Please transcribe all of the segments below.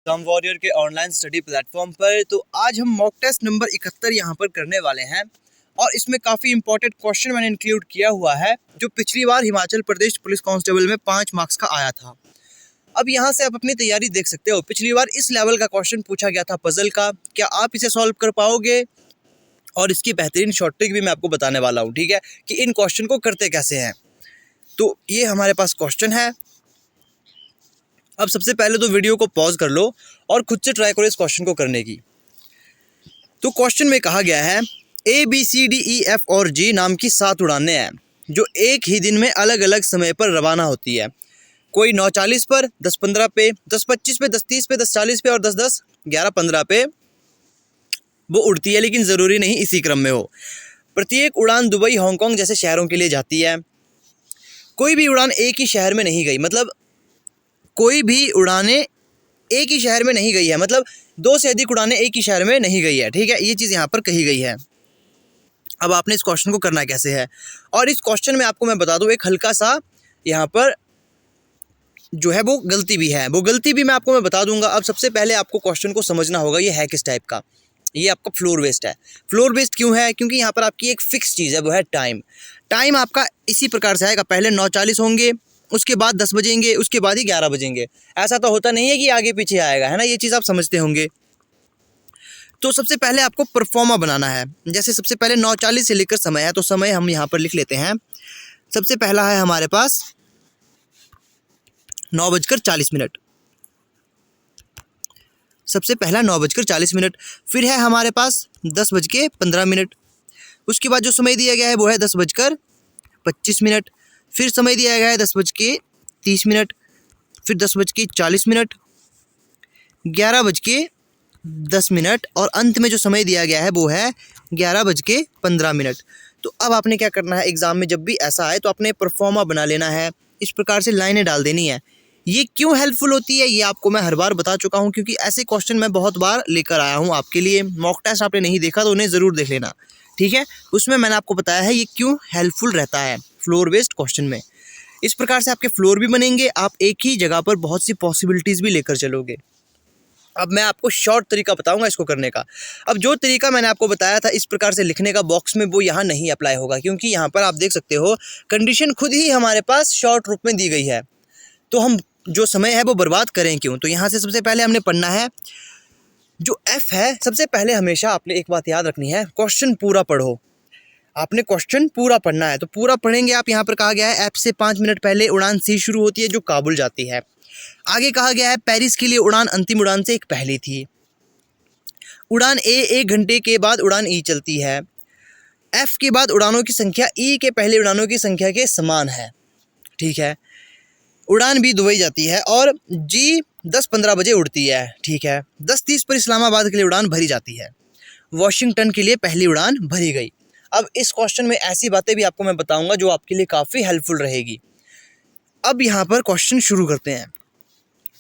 Exam warrior के online study platform पर। तो आज हम मॉक टेस्ट नंबर 71 यहाँ पर करने वाले हैं और इसमें काफ़ी इंपॉर्टेंट क्वेश्चन मैंने इंक्लूड किया हुआ है जो पिछली बार हिमाचल प्रदेश पुलिस कांस्टेबल में 5 मार्क्स का आया था। अब यहाँ से आप अपनी तैयारी देख सकते हो। पिछली बार इस लेवल का क्वेश्चन पूछा गया था पजल का। क्या आप इसे सॉल्व कर पाओगे? और इसकी बेहतरीन शॉर्ट ट्रिक भी मैं आपको बताने वाला हूँ, ठीक है, कि इन क्वेश्चन को करते कैसे हैं। तो ये हमारे पास क्वेश्चन है। अब सबसे पहले तो वीडियो को पॉज कर लो और खुद से ट्राई करो इस क्वेश्चन को करने की। तो क्वेश्चन में कहा गया है ABCDEF और G नाम की 7 उड़ानें हैं जो एक ही दिन में अलग अलग समय पर रवाना होती है। कोई 9:40 पर, 10:15 पे, 10:25 पे, 10:30 पे, 10:40 पे और 10:10, 11:15 पे वो उड़ती है, लेकिन ज़रूरी नहीं इसी क्रम में हो। प्रत्येक उड़ान दुबई, हांगकांग जैसे शहरों के लिए जाती है। कोई भी उड़ान एक ही शहर में नहीं गई, मतलब कोई भी उड़ानें एक ही शहर में नहीं गई है, मतलब 2 से अधिक उड़ानें एक ही शहर में नहीं गई है, ठीक है, ये चीज़ यहाँ पर कही गई है। अब आपने इस क्वेश्चन को करना कैसे है, और इस क्वेश्चन में आपको मैं बता दूं एक हल्का सा यहाँ पर जो है वो गलती भी है, वो गलती भी मैं आपको बता दूंगा। अब सबसे पहले आपको क्वेश्चन को समझना होगा ये है किस टाइप का। ये आपका फ्लोर बेस्ड है। फ्लोर बेस्ड क्यों है? क्योंकि यहाँ पर आपकी एक फिक्स चीज़ है, वो है टाइम। टाइम आपका इसी प्रकार से आएगा, पहले 9:40 होंगे, उसके बाद 10 बजेंगे, उसके बाद ही 11 बजेंगे। ऐसा तो होता नहीं है कि आगे पीछे आएगा, है ना, ये चीज़ आप समझते होंगे। तो सबसे पहले आपको परफॉर्मा बनाना है। जैसे सबसे पहले 9:40 से लेकर समय है, तो समय हम यहाँ पर लिख लेते हैं। सबसे पहला है हमारे पास 9:40। सबसे पहला 9:40। फिर है हमारे पास 10:15। उसके बाद जो समय दिया गया है वो है 10:25। फिर समय दिया गया है 10:30। फिर 10:40, 11:10 और अंत में जो समय दिया गया है वो है 11:15। तो अब आपने क्या करना है, एग्ज़ाम में जब भी ऐसा आए तो आपने परफॉर्मा बना लेना है, इस प्रकार से लाइनें डाल देनी है। ये क्यों हेल्पफुल होती है ये आपको मैं हर बार बता चुका हूँ, क्योंकि ऐसे क्वेश्चन मैं बहुत बार लेकर आया हूँ आपके लिए। मॉक टेस्ट आपने नहीं देखा तो उन्हें ज़रूर देख लेना, ठीक है। उसमें मैंने आपको बताया है ये क्यों हेल्पफुल रहता है फ्लोर बेस्ड क्वेश्चन में। इस प्रकार से आपके फ्लोर भी बनेंगे, आप एक ही जगह पर बहुत सी पॉसिबिलिटीज़ भी लेकर चलोगे। अब मैं आपको शॉर्ट तरीका बताऊंगा इसको करने का। अब जो तरीका मैंने आपको बताया था इस प्रकार से लिखने का बॉक्स में, वो यहाँ नहीं अप्लाई होगा, क्योंकि यहाँ पर आप देख सकते हो कंडीशन खुद ही हमारे पास शॉर्ट रूप में दी गई है। तो हम जो समय है वो बर्बाद करें क्यों। तो यहाँ से सबसे पहले हमने पढ़ना है जो F है। सबसे पहले हमेशा आपने एक बात याद रखनी है, क्वेश्चन पूरा पढ़ो। आपने क्वेश्चन पूरा पढ़ना है, तो पूरा पढ़ेंगे आप। यहाँ पर कहा गया है F से 5 मिनट पहले उड़ान C शुरू होती है जो काबुल जाती है। आगे कहा गया है पेरिस के लिए उड़ान अंतिम उड़ान से एक पहले थी। उड़ान A 1 घंटे के बाद उड़ान E चलती है। F के बाद उड़ानों की संख्या E के पहले उड़ानों की संख्या के समान है, ठीक है। उड़ान B दुबई जाती है और G 10:15 बजे उड़ती है, ठीक है। 10:30 पर इस्लामाबाद के लिए उड़ान भरी जाती है। वॉशिंगटन के लिए पहली उड़ान भरी गई। अब इस क्वेश्चन में ऐसी बातें भी आपको मैं बताऊंगा जो आपके लिए काफ़ी हेल्पफुल रहेगी। अब यहाँ पर क्वेश्चन शुरू करते हैं।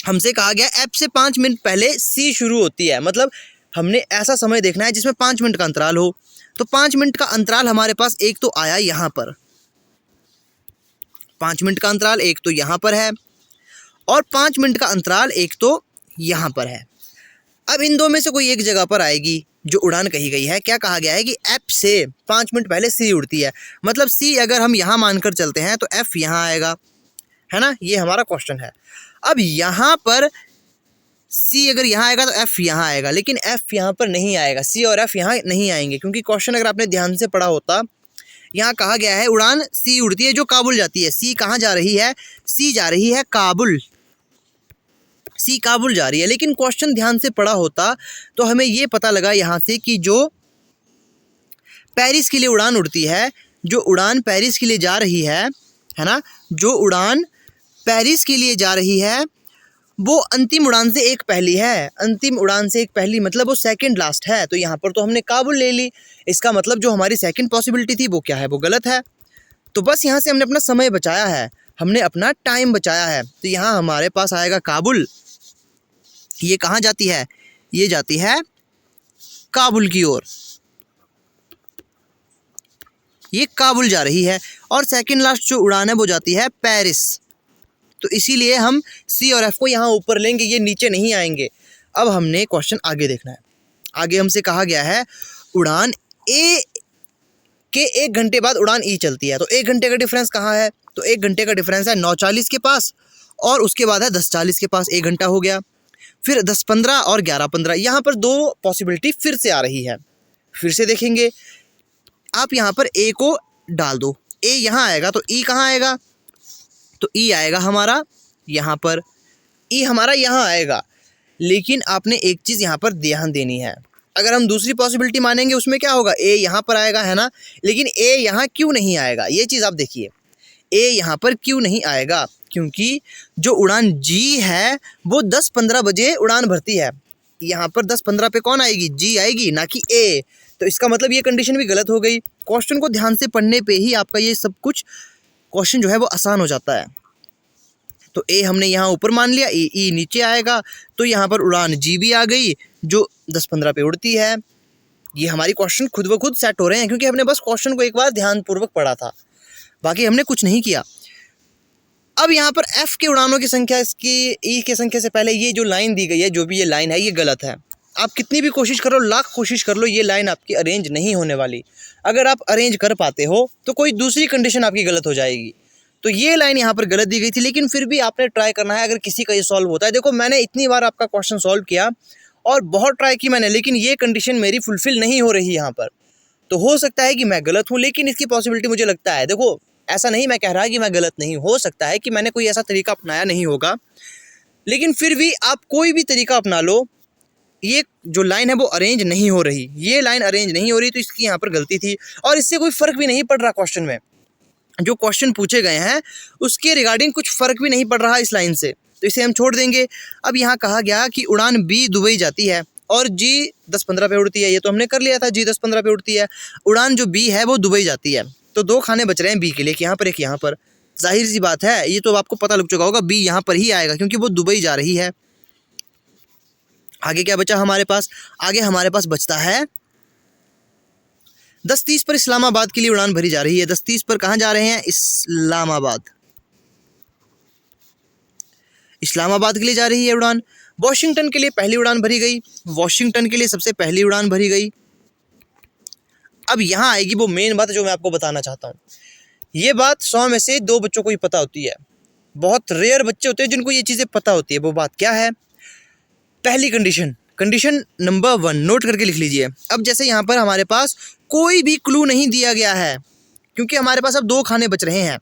हमसे कहा गया F से 5 मिनट पहले C शुरू होती है, मतलब हमने ऐसा समय देखना है जिसमें 5 मिनट का अंतराल हो। तो 5 मिनट का अंतराल हमारे पास एक तो आया यहाँ पर, 5 मिनट का अंतराल एक तो यहाँ पर है, और 5 मिनट का अंतराल एक तो यहाँ पर है। अब इन दो में से कोई एक जगह पर आएगी जो उड़ान कही गई है। क्या कहा गया है कि F से 5 मिनट पहले C उड़ती है, मतलब C अगर हम यहाँ मानकर चलते हैं तो F यहाँ आएगा, है ना। ये हमारा क्वेश्चन है। अब यहाँ पर C अगर यहाँ आएगा तो F यहाँ आएगा, लेकिन F यहाँ पर नहीं आएगा, C और F यहाँ नहीं आएंगे, क्योंकि क्वेश्चन अगर आपने ध्यान से पढ़ा होता, यहाँ कहा गया है उड़ान C उड़ती है जो काबुल जाती है। C कहाँ जा रही है? C जा रही है काबुल, C काबुल जा रही है। लेकिन क्वेश्चन ध्यान से पढ़ा होता तो हमें ये पता लगा यहाँ से कि जो पेरिस के लिए उड़ान उड़ती है, जो उड़ान पेरिस के लिए जा रही है ना, जो उड़ान पेरिस के लिए जा रही है वो अंतिम उड़ान से एक पहली है। अंतिम उड़ान से एक पहली मतलब वो सेकंड लास्ट है। तो यहाँ पर तो हमने काबुल ले ली, इसका मतलब जो हमारी सेकंड पॉसिबिलिटी थी वो क्या है, वो गलत है। तो बस यहाँ से हमने अपना समय बचाया है, हमने अपना टाइम बचाया है। तो यहाँ हमारे पास आएगा काबुल। ये कहाँ जाती है? ये जाती है काबुल की ओर, ये काबुल जा रही है। और सेकंड लास्ट जो उड़ान है वो जाती है पेरिस। तो इसीलिए हम C और F को यहाँ ऊपर लेंगे, ये नीचे नहीं आएंगे। अब हमने क्वेश्चन आगे देखना है। आगे हमसे कहा गया है उड़ान ए के 1 घंटे बाद उड़ान ई चलती है। तो 1 घंटे का डिफरेंस कहाँ है? तो 1 घंटे का डिफरेंस है 9:40 के पास और उसके बाद है 10:40 के पास। 1 घंटा हो गया। फिर 10:15 और 11:15, यहाँ पर 2 पॉसिबिलिटी फिर से आ रही है। फिर से देखेंगे, आप यहाँ पर ए को डाल दो, ए यहाँ आएगा तो ई कहाँ आएगा? तो ई आएगा हमारा यहाँ पर, ई हमारा यहाँ आएगा। लेकिन आपने एक चीज़ यहाँ पर ध्यान देनी है, अगर हम दूसरी पॉसिबिलिटी मानेंगे उसमें क्या होगा? ए यहाँ पर आएगा, है ना। लेकिन ए यहाँ क्यों नहीं आएगा? ये चीज़ आप देखिए, ए यहाँ पर क्यों नहीं आएगा? क्योंकि जो उड़ान जी है वो 10:15 बजे उड़ान भरती है। यहाँ पर 10:15 पे कौन आएगी? जी आएगी, ना कि ए। तो इसका मतलब ये कंडीशन भी गलत हो गई। क्वेश्चन को ध्यान से पढ़ने पे ही आपका ये सब कुछ क्वेश्चन जो है वो आसान हो जाता है। तो ए हमने यहाँ ऊपर मान लिया, ई नीचे आएगा, तो यहाँ पर उड़ान जी भी आ गई जो 10:15 पे उड़ती है। ये हमारी क्वेश्चन खुद ब खुद सेट हो रहे हैं क्योंकि हमने बस क्वेश्चन को एक बार ध्यानपूर्वक पढ़ा था, बाकी हमने कुछ नहीं किया। अब यहाँ पर एफ के उड़ानों की संख्या इसकी ई की संख्या से पहले ये जो लाइन दी गई है, जो भी ये लाइन है, ये गलत है। आप कितनी भी कोशिश करो, लाख कोशिश कर लो, ये लाइन आपकी अरेंज नहीं होने वाली। अगर आप अरेंज कर पाते हो तो कोई दूसरी कंडीशन आपकी गलत हो जाएगी। तो ये लाइन यहाँ पर गलत दी गई थी, लेकिन फिर भी आपने ट्राई करना है अगर किसी का ये सॉल्व होता है। देखो मैंने इतनी बार आपका क्वेश्चन सॉल्व किया और बहुत ट्राई की मैंने, लेकिन ये कंडीशन मेरी फुलफिल नहीं हो रही यहाँ पर। तो हो सकता है कि मैं गलत हूँ, लेकिन इसकी पॉसिबिलिटी मुझे लगता है, देखो ऐसा नहीं मैं कह रहा कि मैं गलत नहीं, हो सकता है कि मैंने कोई ऐसा तरीका अपनाया नहीं होगा, लेकिन फिर भी आप कोई भी तरीका अपना लो, ये जो लाइन है वो अरेंज नहीं हो रही, ये लाइन अरेंज नहीं हो रही, तो इसकी यहाँ पर गलती थी। और इससे कोई फ़र्क भी नहीं पड़ रहा क्वेश्चन में, जो क्वेश्चन पूछे गए हैं उसके रिगार्डिंग कुछ फ़र्क भी नहीं पड़ रहा इस लाइन से, तो इसे हम छोड़ देंगे। अब यहाँ कहा गया कि उड़ान बी दुबई जाती है और जी 10:15 पे उड़ती है, ये तो हमने कर लिया था, जी 10:15 पे उड़ती है। उड़ान जो बी है वो दुबई जाती है, तो 2 खाने बच रहे हैं बी के लिए, यहाँ पर एक यहाँ पर। जाहिर सी बात है, ये तो आपको पता लग चुका होगा, बी यहाँ पर ही आएगा क्योंकि वो दुबई जा रही है। आगे क्या बचा हमारे पास? आगे हमारे पास बचता है 10:30 पर इस्लामाबाद के लिए उड़ान भरी जा रही है। 10:30 पर कहाँ जा रहे हैं? इस्लामाबाद, इस्लामाबाद के लिए जा रही है उड़ान। वॉशिंगटन के लिए पहली उड़ान भरी गई, वॉशिंगटन के लिए सबसे पहली उड़ान भरी गई। अब यहाँ आएगी वो मेन बात जो मैं आपको बताना चाहता हूँ। ये बात 100 में से 2 बच्चों को ही पता होती है, बहुत रेयर बच्चे होते हैं जिनको ये चीज़ें पता होती है। वो बात क्या है? पहली कंडीशन, कंडीशन नंबर 1 नोट करके लिख लीजिए। अब जैसे यहाँ पर हमारे पास कोई भी क्लू नहीं दिया गया है, क्योंकि हमारे पास अब 2 खाने बच रहे हैं,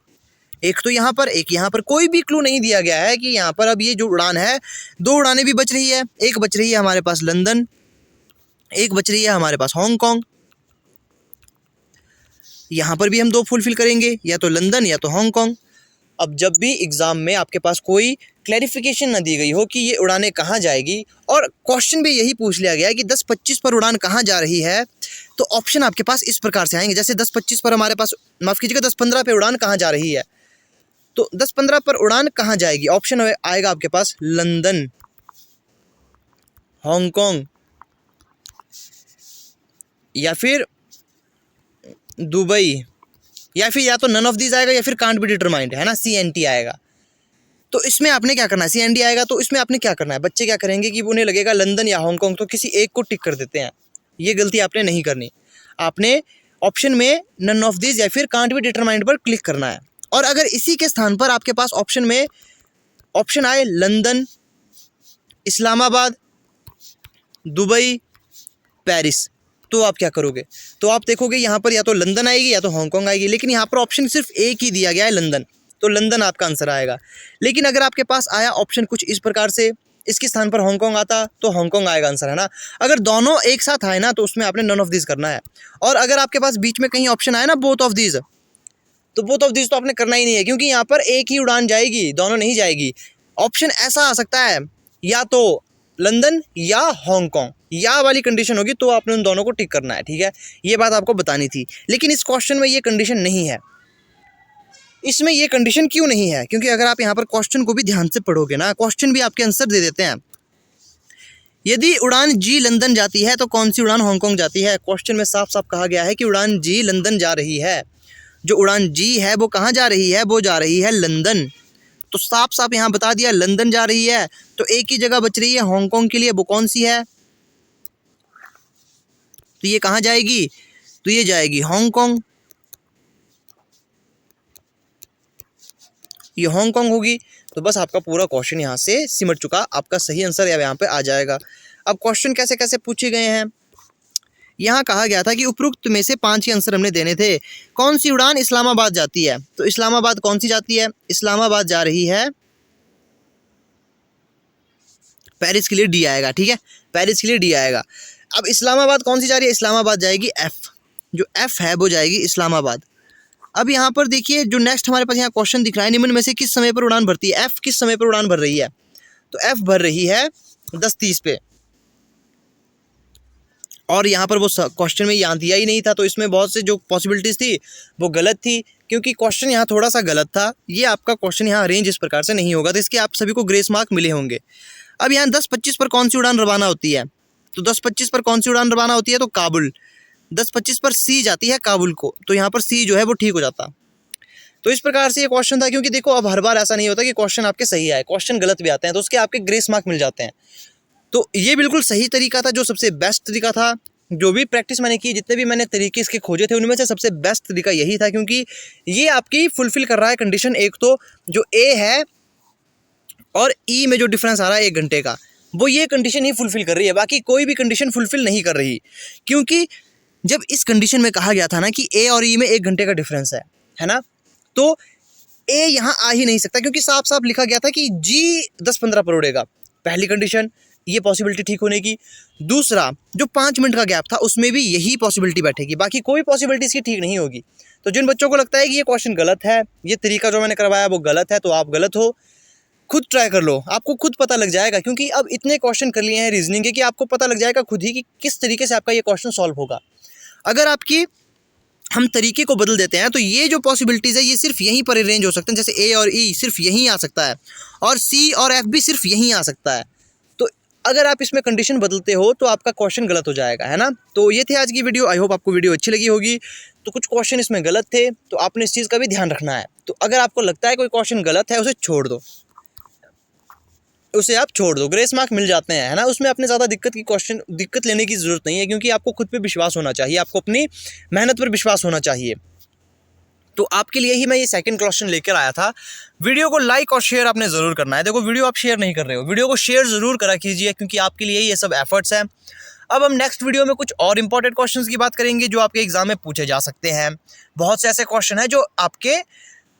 एक तो यहाँ पर, एक यहाँ पर। कोई भी क्लू नहीं दिया गया है कि यहाँ पर अब ये जो उड़ान है, 2 उड़ानें भी बच रही है। एक बच रही है हमारे पास लंदन, एक बच रही है हमारे पास हांगकांग। यहाँ पर भी हम 2 फुलफिल करेंगे, या तो लंदन या तो हांगकांग। अब जब भी एग्ज़ाम में आपके पास कोई क्लैरिफिकेशन ना दी गई हो कि ये उड़ानें कहाँ जाएगी, और क्वेश्चन भी यही पूछ लिया गया है कि 10:25 पर उड़ान कहाँ जा रही है, तो ऑप्शन आपके पास इस प्रकार से आएंगे। जैसे 10:25 पर हमारे पास, माफ़ कीजिएगा, 10:15 पे उड़ान कहाँ जा रही है, तो 10:15 पर उड़ान कहाँ जाएगी? ऑप्शन आएगा आपके पास लंदन, हांगकांग या फिर दुबई, या फिर या तो नन ऑफ दीज आएगा या फिर कांट बी डिटरमाइंड, है ना, CNT आएगा। तो इसमें आपने क्या करना है? CND आएगा तो इसमें आपने क्या करना है? बच्चे क्या करेंगे कि उन्हें लगेगा लंदन या हांगकांग, तो किसी एक को टिक कर देते हैं। ये गलती आपने नहीं करनी, आपने ऑप्शन में नन ऑफ दीज या फिर कांट बी डिटरमाइंड पर क्लिक करना है। और अगर इसी के स्थान पर आपके पास ऑप्शन में ऑप्शन आए लंदन, इस्लामाबाद, दुबई, पेरिस, तो आप क्या करोगे? तो आप देखोगे यहाँ पर या तो लंदन आएगी या तो हांगकांग आएगी, लेकिन यहाँ पर ऑप्शन सिर्फ एक ही दिया गया है, लंदन, तो लंदन आपका आंसर आएगा। लेकिन अगर आपके पास आया ऑप्शन कुछ इस प्रकार से, इसके स्थान पर हांगकांग आता तो हांगकांग आएगा आंसर, है ना। अगर दोनों एक साथ आए ना तो उसमें आपने नन ऑफ दिस करना है। और अगर आपके पास बीच में कहीं ऑप्शन आए ना बोथ ऑफ दिस, तो बोथ ऑफ दिस तो आपने करना ही नहीं है, क्योंकि यहाँ पर एक ही उड़ान जाएगी, दोनों नहीं जाएगी। ऑप्शन ऐसा आ सकता है या तो लंदन या हांगकांग, या वाली कंडीशन होगी, तो आपने उन दोनों को टिक करना है, ठीक है। ये बात आपको बतानी थी, लेकिन इस क्वेश्चन में ये कंडीशन नहीं है। इसमें ये कंडीशन क्यों नहीं है? क्योंकि अगर आप यहाँ पर क्वेश्चन को भी ध्यान से पढ़ोगे ना, क्वेश्चन भी आपके आंसर दे देते हैं। यदि उड़ान जी लंदन जाती है तो कौन सी उड़ान हांगकांग जाती है? क्वेश्चन में साफ साफ कहा गया है कि उड़ान जी लंदन जा रही है। जो उड़ान जी है वो कहाँ जा रही है? वो जा रही है लंदन। तो साफ साफ यहाँ बता दिया लंदन जा रही है, तो एक ही जगह बच रही है हांगकांग के लिए, वो कौन सी है? तो ये कहाँ जाएगी? तो ये जाएगी हांगकांग, ये हांगकांग होगी। तो बस आपका पूरा क्वेश्चन यहाँ से सिमट चुका, आपका सही आंसर यहाँ पे आ जाएगा। अब क्वेश्चन कैसे कैसे पूछे गए हैं, यहाँ कहा गया था कि उपरोक्त में से 5 के आंसर हमने देने थे। कौन सी उड़ान इस्लामाबाद जाती है? तो इस्लामाबाद कौन सी जाती है? इस्लामाबाद जा रही है पेरिस के लिए, डी आएगा, ठीक है, पेरिस के लिए डी आएगा। अब इस्लामाबाद कौन सी जा रही है? इस्लामाबाद जाएगी एफ, जो एफ है वो जाएगी इस्लामाबाद। अब यहाँ पर देखिए जो नेक्स्ट हमारे पास यहाँ क्वेश्चन दिख रहा है, निम्न में से किस समय पर उड़ान भरती है? एफ किस समय पर उड़ान भर रही है? तो एफ भर रही है 10:30 पे, और यहाँ पर वो क्वेश्चन में यहाँ दिया ही नहीं था, तो इसमें बहुत से जो पॉसिबिलिटीज़ थी वो गलत थी, क्योंकि क्वेश्चन यहाँ थोड़ा सा गलत था। ये आपका क्वेश्चन यहाँ अरेंज इस प्रकार से नहीं होगा, तो इसके आप सभी को ग्रेस मार्क मिले होंगे। अब यहाँ 10:25 पर कौन सी उड़ान रवाना होती है? तो 10:25 पर कौन सी उड़ान रवाना होती है? तो काबुल। 10:25 पर सी जाती है काबुल को, तो यहाँ पर सी जो है वो ठीक हो जाता। तो इस प्रकार से ये क्वेश्चन था, क्योंकि देखो अब हर बार ऐसा नहीं होता कि क्वेश्चन आपके सही आए, क्वेश्चन गलत भी आते हैं, तो उसके आपके ग्रेस मार्क मिल जाते हैं। तो ये बिल्कुल सही तरीका था, जो सबसे बेस्ट तरीका था। जो भी प्रैक्टिस मैंने की, जितने भी मैंने तरीके इसके खोजे थे, उनमें से सबसे बेस्ट तरीका यही था, क्योंकि ये आपकी फुलफिल कर रहा है कंडीशन। एक तो जो ए है और ई में जो डिफरेंस आ रहा है 1 घंटे का, वो ये कंडीशन ही फुलफिल कर रही है, बाकी कोई भी कंडीशन फुलफिल नहीं कर रही। क्योंकि जब इस कंडीशन में कहा गया था ना कि ए और ई में 1 घंटे का डिफरेंस है ना, तो ए यहाँ आ ही नहीं सकता, क्योंकि साफ साफ लिखा गया था कि जी 10-15 पर उड़ेगा। पहली कंडीशन ये पॉसिबिलिटी ठीक होने की। दूसरा जो 5 मिनट का गैप था उसमें भी यही पॉसिबिलिटी बैठेगी, बाकी कोई पॉसिबिलिटी इसकी ठीक नहीं होगी। तो जिन बच्चों को लगता है कि ये क्वेश्चन गलत है, ये तरीका जो मैंने करवाया वो गलत है, तो आप गलत हो। खुद ट्राई कर लो, आपको खुद पता लग जाएगा, क्योंकि अब इतने क्वेश्चन कर लिए हैं रीजनिंग के कि आपको पता लग जाएगा खुद ही कि किस तरीके से आपका ये क्वेश्चन सॉल्व होगा। अगर आपकी हम तरीके को बदल देते हैं तो ये जो पॉसिबिलिटीज़ है ये सिर्फ यहीं पर अरेंज हो सकते हैं, जैसे ए और ई सिर्फ यहीं आ सकता है, और सी और एफ भी सिर्फ यहीं आ सकता है। तो अगर आप इसमें कंडीशन बदलते हो तो आपका क्वेश्चन गलत हो जाएगा, है ना। तो ये थे आज की वीडियो, आई होप आपको वीडियो अच्छी लगी होगी। तो कुछ क्वेश्चन इसमें गलत थे, तो आपने इस चीज़ का भी ध्यान रखना है। तो अगर आपको लगता है कोई क्वेश्चन गलत है, उसे छोड़ दो, उसे आप छोड़ दो, ग्रेस मार्क मिल जाते हैं, है ना। उसमें अपने ज़्यादा दिक्कत लेने की ज़रूरत नहीं है, क्योंकि आपको खुद पे विश्वास होना चाहिए, आपको अपनी मेहनत पर विश्वास होना चाहिए। तो आपके लिए ही मैं ये सेकंड क्वेश्चन लेकर आया था। वीडियो को लाइक और शेयर आपने ज़रूर करना है। देखो वीडियो आप शेयर नहीं कर रहे हो, वीडियो को शेयर ज़रूर करा कीजिए, क्योंकि आपके लिए ये सब एफर्ट्स हैं। अब हम नेक्स्ट वीडियो में कुछ और इंपॉर्टेंट क्वेश्चंस की बात करेंगे जो आपके एग्जाम में पूछे जा सकते हैं। बहुत से ऐसे क्वेश्चन हैं जो आपके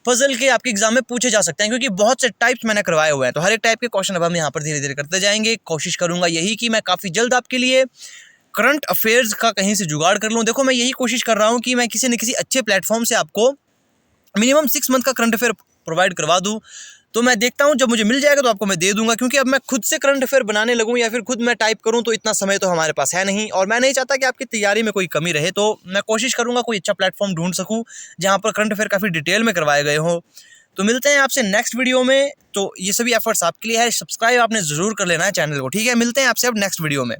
पजल के आपके एग्जाम में पूछे जा सकते हैं, क्योंकि बहुत से टाइप्स मैंने करवाए हुए हैं। तो हर एक टाइप के क्वेश्चन अब हम यहाँ पर धीरे धीरे करते जाएंगे। कोशिश करूंगा यही कि मैं काफ़ी जल्द आपके लिए करंट अफेयर्स का कहीं से जुगाड़ कर लूँ। देखो मैं यही कोशिश कर रहा हूँ कि मैं किसी न किसी अच्छे प्लेटफॉर्म से आपको मिनिमम 6 मंथ का करंट अफेयर प्रोवाइड करवा दूँ। तो मैं देखता हूँ, जब मुझे मिल जाएगा तो आपको मैं दे दूंगा, क्योंकि अब मैं खुद से करंट अफेयर बनाने लगूँ या फिर खुद मैं टाइप करूँ तो इतना समय तो हमारे पास है नहीं, और मैं नहीं चाहता कि आपकी तैयारी में कोई कमी रहे। तो मैं कोशिश करूँगा कोई अच्छा प्लेटफॉर्म ढूंढ सकूँ जहाँ पर करंट अफेयर काफ़ी डिटेल में करवाए गए हों। तो मिलते हैं आपसे नेक्स्ट वीडियो में। तो ये सभी एफर्ट्स आपके लिए है, सब्सक्राइब आपने ज़रूर कर लेना है चैनल को, ठीक है। मिलते हैं आपसे अब नेक्स्ट वीडियो में।